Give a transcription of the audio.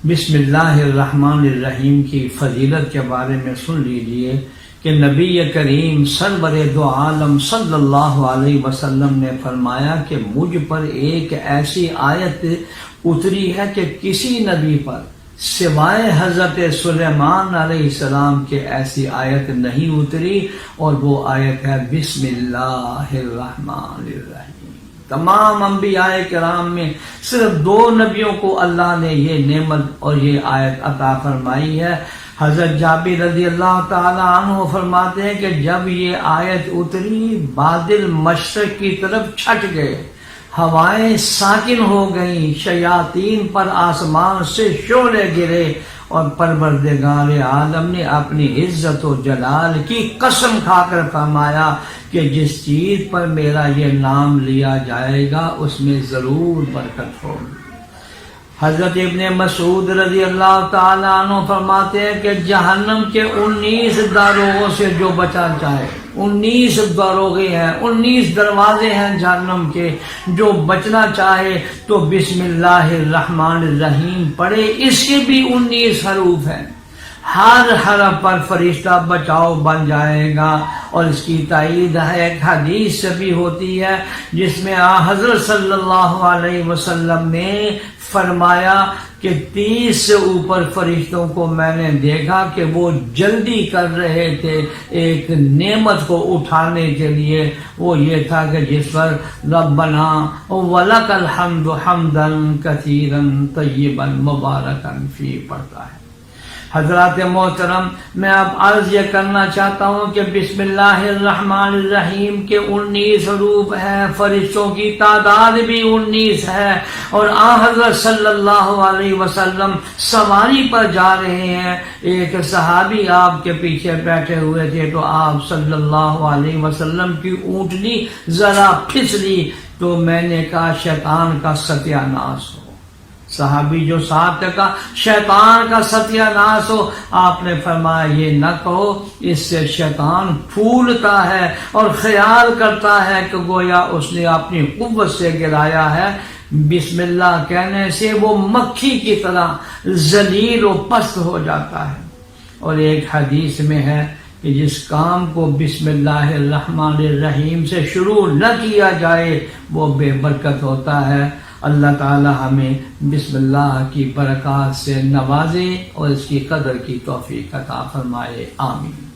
بسم اللہ الرحمن الرحیم کی فضیلت کے بارے میں سن لیجئے کہ نبی کریم سرور دو عالم صلی اللہ علیہ وسلم نے فرمایا کہ مجھ پر ایک ایسی آیت اتری ہے کہ کسی نبی پر سوائے حضرت سلیمان علیہ السلام کے ایسی آیت نہیں اتری، اور وہ آیت ہے بسم اللہ الرحمن الرحیم۔ تمام انبیاء کرام میں صرف 2 نبیوں کو اللہ نے یہ نعمت اور یہ آیت عطا فرمائی ہے۔ حضرت جابر رضی اللہ تعالی عنہ فرماتے ہیں کہ جب یہ آیت اتری بادل مشرق کی طرف چھٹ گئے، ہوائیں ساکن ہو گئیں، شیاطین پر آسمان سے شعلے گرے، اور پروردگار عالم نے اپنی عزت و جلال کی قسم کھا کر فرمایا کہ جس چیز پر میرا یہ نام لیا جائے گا اس میں ضرور برکت ہوگی۔ حضرت ابن مسعود رضی اللہ تعالیٰ عنہ فرماتے ہیں کہ جہنم کے 19 داروغوں سے جو بچا چاہے، 19 داروغے ہیں، 19 دروازے ہیں جہنم کے، جو بچنا چاہے تو بسم اللہ الرحمن الرحیم پڑھے۔ اس کے بھی 19 حروف ہیں، ہر حرف پر فرشتہ بچاؤ بن جائے گا۔ اور اس کی تائید ہے ایک حدیث سے بھی ہوتی ہے جس میں حضرت صلی اللہ علیہ وسلم نے فرمایا کہ 30 سے اوپر فرشتوں کو میں نے دیکھا کہ وہ جلدی کر رہے تھے ایک نعمت کو اٹھانے کے لیے، وہ یہ تھا کہ جس پر ربنا ولک الحمد حمدا کثیرا طیبا مبارکا فی پڑھتا ہے۔ حضرات محترم، میں اب عرض یہ کرنا چاہتا ہوں کہ بسم اللہ الرحمن الرحیم کے 19 حروف ہیں، فرشتوں کی تعداد بھی 19 ہے، اور حضرت صلی اللہ علیہ وسلم سواری پر جا رہے ہیں۔ ایک صحابی آپ کے پیچھے بیٹھے ہوئے تھے تو آپ صلی اللہ علیہ وسلم کی اونٹنی ذرا پھسلی تو میں نے کہا شیطان کا ستیہ ناش ہو۔ صحابی جو ساتھ کا شیطان کا ستیہ ناش ہو، آپ نے فرمایا یہ نہ کہو، اس سے شیطان پھولتا ہے اور خیال کرتا ہے کہ گویا اس نے اپنی قوت سے گرایا ہے۔ بسم اللہ کہنے سے وہ مکھی کی طرح ذلیل و پست ہو جاتا ہے۔ اور ایک حدیث میں ہے کہ جس کام کو بسم اللہ الرحمن الرحیم سے شروع نہ کیا جائے وہ بے برکت ہوتا ہے۔ اللہ تعالی ہمیں بسم اللہ کی برکات سے نوازے اور اس کی قدر کی توفیق عطا فرمائے، آمین۔